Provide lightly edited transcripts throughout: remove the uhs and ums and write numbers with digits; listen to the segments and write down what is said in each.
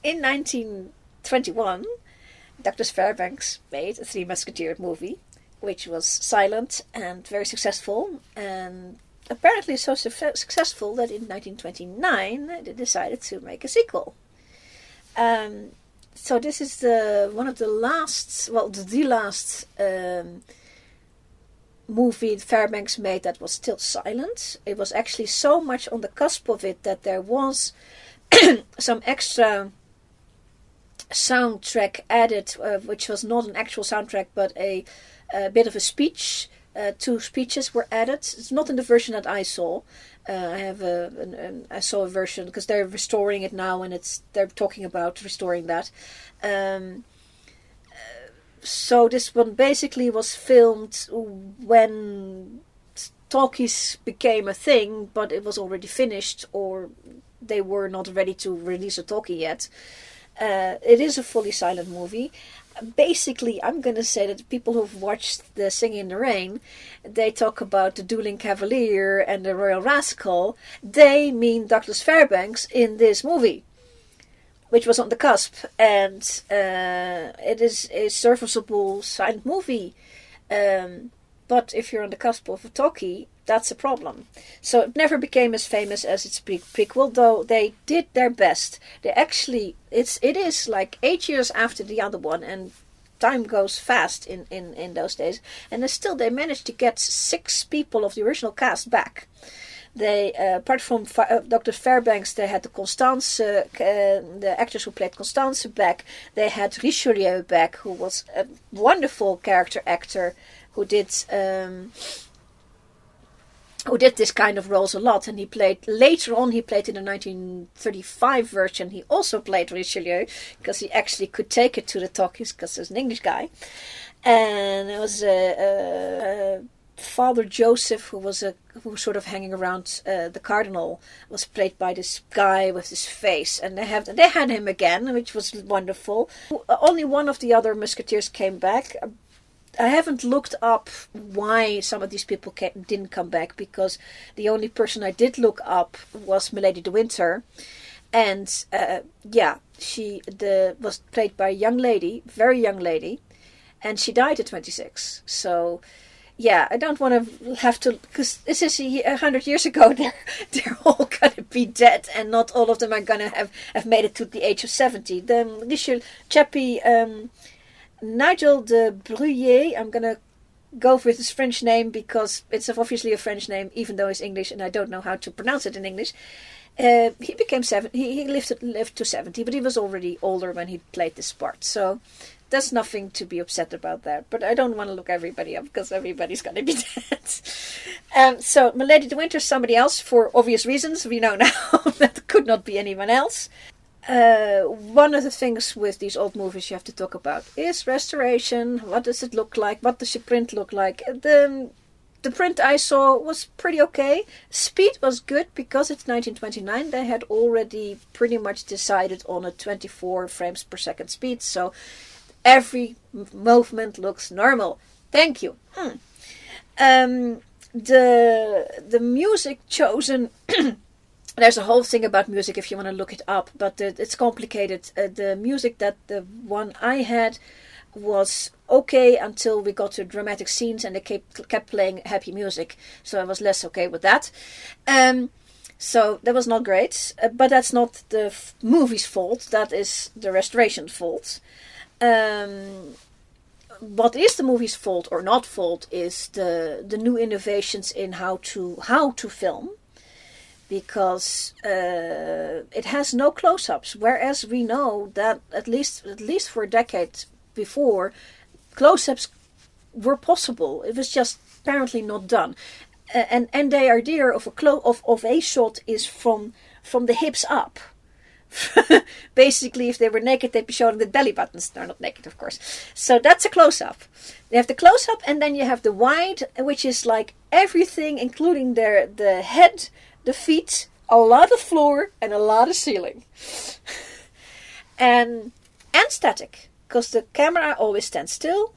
in 1921, Douglas Fairbanks made a Three Musketeers movie, which was silent and very successful, and apparently so successful that in 1929 they decided to make a sequel. So this is one of the last, well, the last movie Fairbanks made that was still silent. It was actually so much on the cusp of it that there was some extra soundtrack added, which was not an actual soundtrack but a bit of a speech. 2 speeches were added. It's not in the version that I saw. I saw a version because they're restoring it now, and they're talking about restoring that. So this one basically was filmed when talkies became a thing, but it was already finished, or they were not ready to release a talkie yet. It is a fully silent movie. Basically, I'm going to say that people who've watched the Singing in the Rain, they talk about the dueling cavalier and the royal rascal. They mean Douglas Fairbanks in this movie, which was on the cusp. And it is a serviceable silent movie. But if you're on the cusp of a talkie, that's a problem. So it never became as famous as its prequel, though they did their best. They actually, it is like 8 years after the other one, and time goes fast in those days. And they managed to get 6 people of the original cast back. They, apart from Dr. Fairbanks, they had the actress who played Constance back. They had Richelieu back, who was a wonderful character actor who did this kind of roles a lot, and he played in the 1935 version. He also played Richelieu because he actually could take it to the talkies because he's an English guy. And it was Father Joseph, who was sort of hanging around the Cardinal, was played by this guy with his face, and they had him again, which was wonderful. Only one of the other Musketeers came back. I haven't looked up why some of these people didn't come back, because the only person I did look up was Milady de Winter, and she was played by a young lady, very young lady, and she died at 26. So yeah, I don't want to have to, because this is 100 years ago. They're all gonna be dead, and not all of them are gonna have made it to the age of 70. The chappie. Nigel de Brulier, I'm going to go with his French name because it's obviously a French name, even though it's English and I don't know how to pronounce it in English. He became 70. He lived to 70, but he was already older when he played this part. So there's nothing to be upset about that. But I don't want to look everybody up because everybody's going to be dead. So Milady de Winter is somebody else for obvious reasons. We know now that could not be anyone else. One of the things with these old movies you have to talk about is restoration. What does it look like? What does the print look like? The print I saw was pretty okay. Speed was good because it's 1929. They had already pretty much decided on a 24 frames per second speed, so every movement looks normal. Thank you. The music chosen. There's a whole thing about music if you want to look it up, but it's complicated. The music that the one I had was okay until we got to dramatic scenes and they kept playing happy music. So I was less okay with that. So that was not great, but that's not the movie's fault. That is the restoration's fault. What is the movie's fault or not fault is the new innovations in how to film. Because it has no close-ups, whereas we know that at least for a decade before, close-ups were possible. It was just apparently not done, and the idea of a shot is from the hips up. Basically, if they were naked, they'd be showing the belly buttons. They're not naked, of course. So that's a close-up. They have the close-up, and then you have the wide, which is like everything, including the head, the feet, a lot of floor, and a lot of ceiling. and static, because the camera always stands still.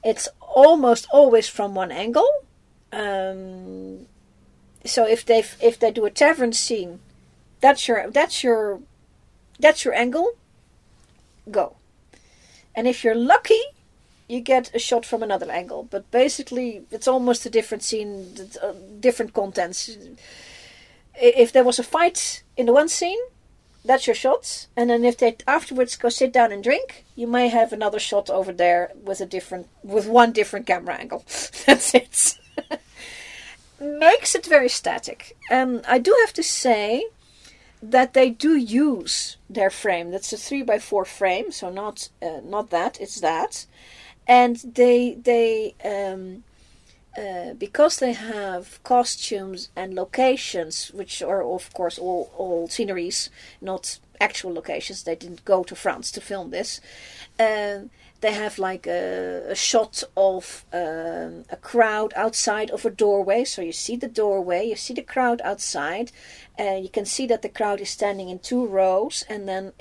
It's almost always from one angle. So if they do a tavern scene, that's your angle. go. And if you're lucky, you get a shot from another angle. But basically, it's almost a different scene, different contents. If there was a fight in the one scene, that's your shot. And then if they afterwards go sit down and drink, you may have another shot over there with one different camera angle. That's it. Makes it very static. I do have to say that they do use their frame. That's a 3x4 frame, so not that, it's that. And they because they have costumes and locations, which are of course all sceneries, not actual locations. They didn't go to France to film this. They have like a shot of a crowd outside of a doorway. So you see the doorway, you see the crowd outside. You can see that the crowd is standing in 2 rows, and then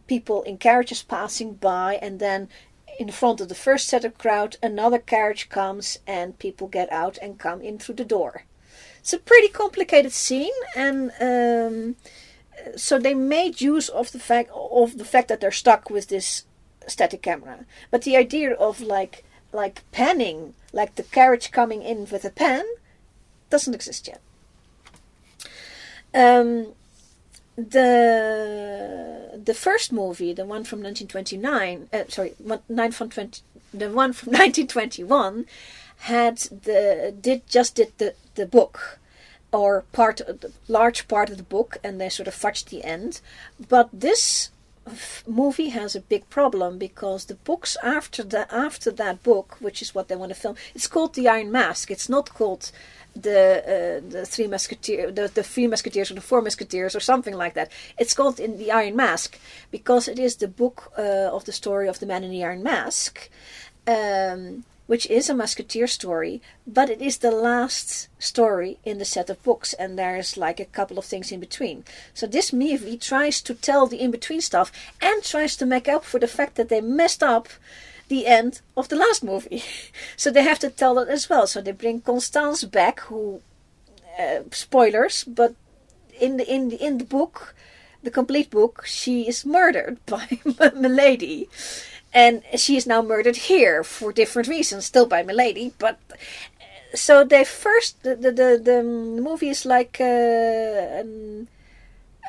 people in carriages passing by, and then in front of the first set of crowd, another carriage comes and people get out and come in through the door. It's a pretty complicated scene, and so they made use of the fact that they're stuck with this static camera. But the idea of like panning, like the carriage coming in with a pan, doesn't exist yet. The first movie, the one from 1929, the one from 1921, did the book, or large part of the book, and they sort of fudged the end. But this movie has a big problem, because the books after that book, which is what they want to film, it's called The Iron Mask. It's not called the Three Musketeers, the Three Musketeers, or the Four Musketeers, or something like that. It's called in The Iron Mask because it is the book of the story of the Man in the Iron Mask, which is a musketeer story, but it is the last story in the set of books, and there's like a couple of things in between. So this movie tries to tell the in-between stuff, and tries to make up for the fact that they messed up the end of the last movie. So they have to tell that as well. So they bring Constance back, who spoilers, but in the book, the complete book, she is murdered by Milady, and she is now murdered here for different reasons, still by Milady. But so they first the movie is like an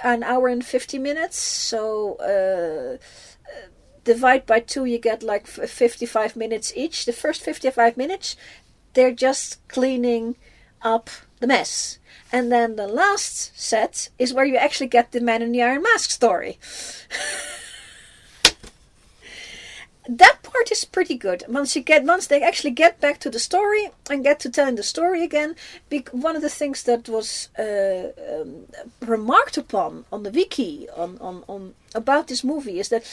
hour and 50 minutes. So divide by 2, you get like 55 minutes each. The first 55 minutes, they're just cleaning up the mess. And then the last set is where you actually get the Man in the Iron Mask story. That part is pretty good. Once they actually get back to the story and get to telling the story again. One of the things that was remarked upon on the wiki on about this movie is that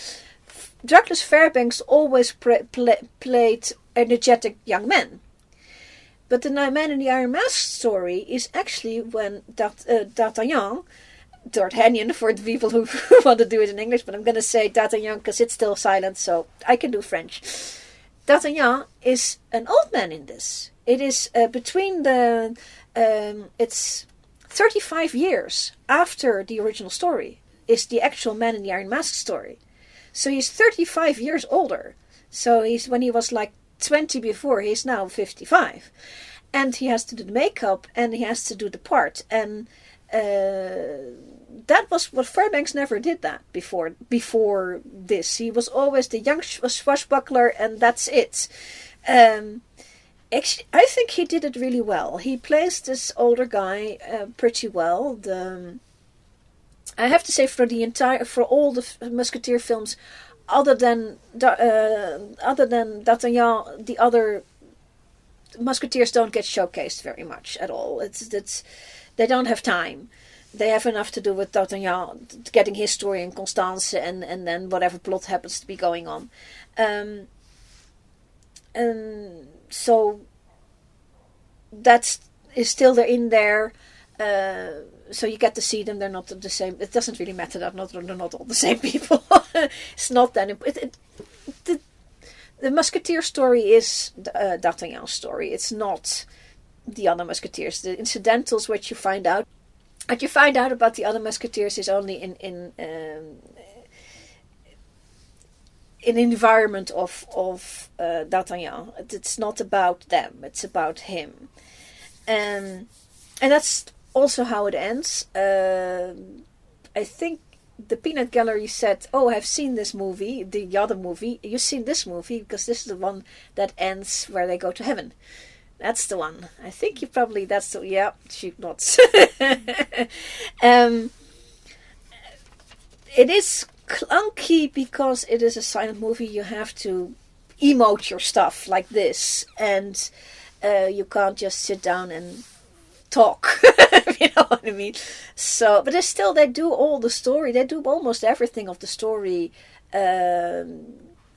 Douglas Fairbanks always played energetic young men. But the Man in the Iron Mask story is actually when D'Artagnan, for the people who want to do it in English, but I'm going to say D'Artagnan because it's still silent, so I can do French. D'Artagnan is an old man in this. It is between it's 35 years after the original story is the actual Man in the Iron Mask story. So he's 35 years older. So when he was like 20 before, he's now 55. And he has to do the makeup, and he has to do the part. And that was what Fairbanks never did that before this. He was always the young swashbuckler, and that's it. Actually, I think he did it really well. He plays this older guy pretty well. I have to say, for all the Musketeer films, other than D'Artagnan, the other Musketeers don't get showcased very much at all. They don't have time. They have enough to do with D'Artagnan getting his story and Constance, and then whatever plot happens to be going on. So that is still in there. So you get to see them. They're not the same. It doesn't really matter that they're not all the same people. It's not that important. The Musketeer story is D'Artagnan's story. It's not the other Musketeers. The incidentals, what you find out about the other Musketeers is only an environment of D'Artagnan. It's not about them. It's about him. And that's also how it ends. I think the Peanut Gallery said, "Oh, I've seen this movie, the other movie. You've seen this movie because this is the one that ends where they go to heaven." That's the one. I think you probably, that's the, yeah, she nods. It is clunky because it is a silent movie. You have to emote your stuff like this. And you can't just sit down and talk. You know what I mean? So, but still, they do all the story. They do almost everything of the story.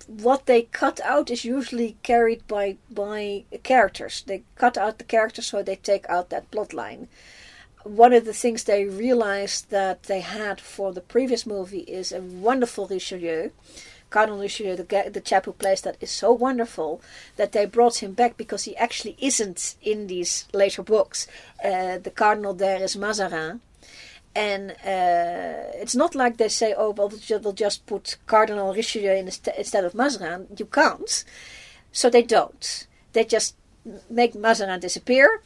What they cut out is usually carried by characters. They cut out the characters, so they take out that plot line. One of the things they realized that they had for the previous movie is a wonderful Richelieu. Cardinal Richelieu, the chap who plays that, is so wonderful that they brought him back because he actually isn't in these later books. The Cardinal there is Mazarin. And it's not like they say, "Oh, well, we'll just put Cardinal Richelieu instead of Mazarin." You can't. So they don't. They just make Mazarin disappear.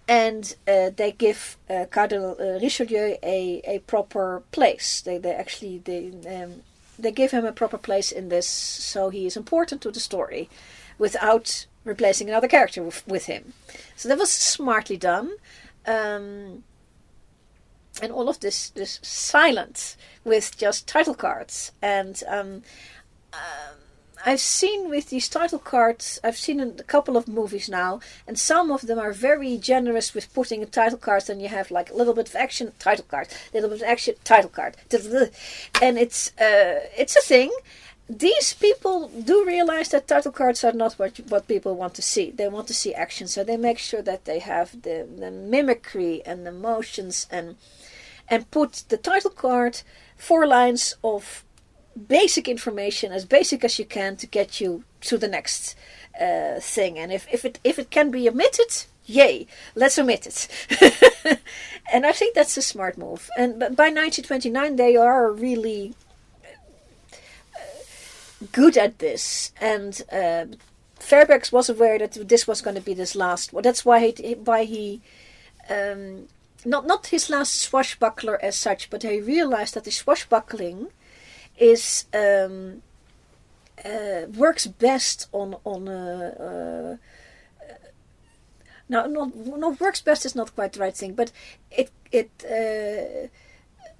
And they give Cardinal Richelieu a proper place. They give him a proper place in this, so he is important to the story without replacing another character with him. So that was smartly done. And all of this silent with just title cards. And I've seen with these title cards, I've seen a couple of movies now, and some of them are very generous with putting in title cards, and you have like a little bit of action, title card, a little bit of action, title card. And it's a thing. These people do realize that title cards are not what people want to see. They want to see action, so they make sure that they have the mimicry and the motions and put the title card 4 lines of basic information, as basic as you can, to get you to the next thing. And if it can be omitted, yay, let's omit it. And I think that's a smart move. And by 1929 they are really good at this, and Fairbanks was aware that this was going to be his last. Well, that's why he not his last swashbuckler as such, but he realized that the swashbuckling is works best on works best is not quite the right thing, but it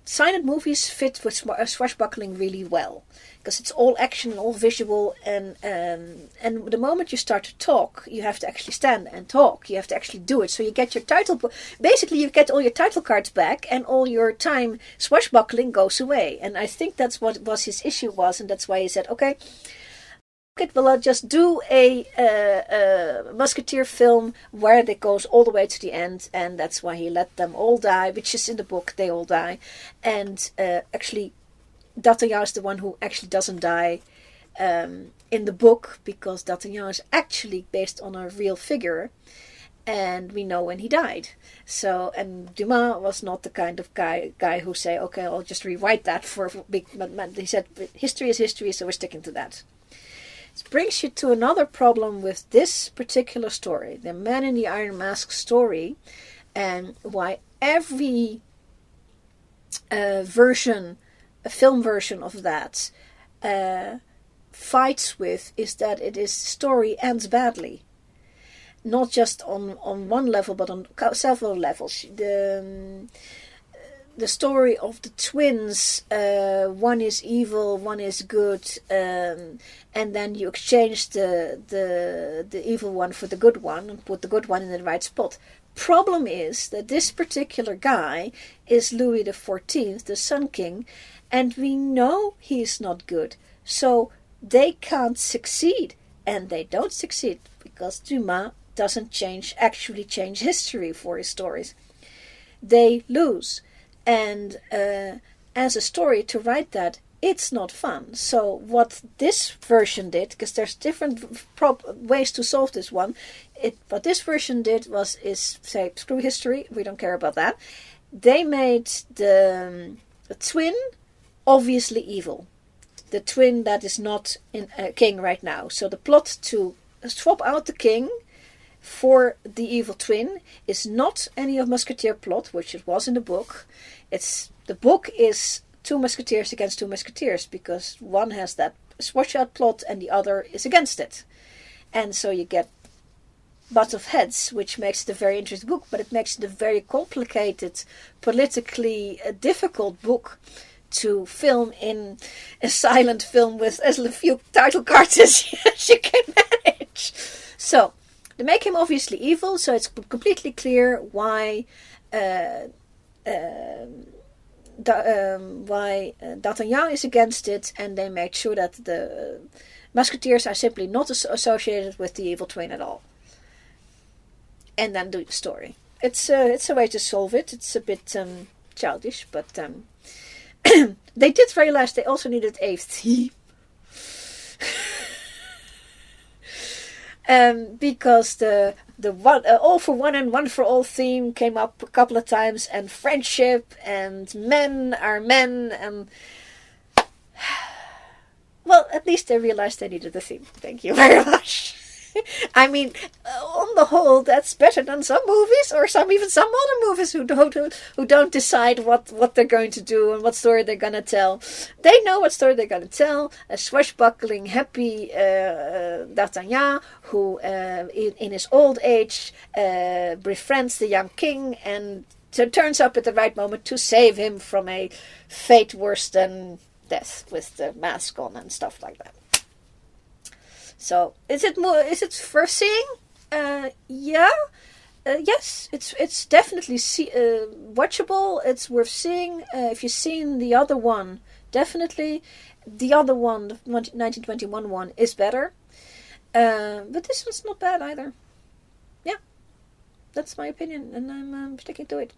silent movies fit with swashbuckling really well, because it's all action and all visual, and the moment you start to talk, you have to actually stand and talk. You have to actually do it. So you get your basically you get all your title cards back, and all your time swashbuckling goes away. And I think that's what was his issue was, and that's why he said, okay, well, I'll just do a Musketeer film where it goes all the way to the end, and that's why he let them all die, which is in the book, they all die. And actually, D'Artagnan is the one who actually doesn't die in the book, because D'Artagnan is actually based on a real figure, and we know when he died. So, and Dumas was not the kind of guy who say, okay, I'll just rewrite that for big. But he said, history is history, so we're sticking to that. This brings you to another problem with this particular story, the Man in the Iron Mask story, and why every film version of that fights with is that story ends badly. Not just on one level, but on several levels. The story of the twins, one is evil, one is good, and then you exchange the evil one for the good one and put the good one in the right spot. Problem is that this particular guy is Louis XIV, the Sun King, and we know he's not good. So they can't succeed, and they don't succeed because Dumas doesn't actually change history for his stories. They lose. And as a story, to write that, it's not fun. So what this version did, because there's different ways to solve this one, what this version did is say, screw history, we don't care about that. They made the twin obviously evil. the twin that is not in king right now. So the plot to swap out the king for the evil twin is not any of Musketeer plot, which it was in the book. The book is two Musketeers against two Musketeers, because one has that swash out plot and the other is against it. And so you get butts of heads, which makes it a very interesting book, but it makes it a very complicated, politically difficult book to film in a silent film with as few title cards as you can manage. So, they make him obviously evil, so it's completely clear why D'Artagnan is against it, and they make sure that the Musketeers are simply not associated with the evil twin at all. And then do the story. It's a way to solve it. It's a bit childish, but they did realize they also needed a theme. Because the all for one and one for all theme came up a couple of times, and friendship and men are men, and well, at least they realized they needed a theme. Thank you very much. I mean, on the whole, that's better than some movies, or even some other movies who don't decide what they're going to do and what story they're going to tell. They know what story they're going to tell. A swashbuckling, happy D'Artagnan, who in his old age befriends the young king and turns up at the right moment to save him from a fate worse than death, with the mask on and stuff like that. So, is it first seeing? Yeah. Yes, it's definitely watchable. It's worth seeing. If you've seen the other one, definitely. The other one, the 1921 one, is better. But this one's not bad either. Yeah. That's my opinion, and I'm sticking to it.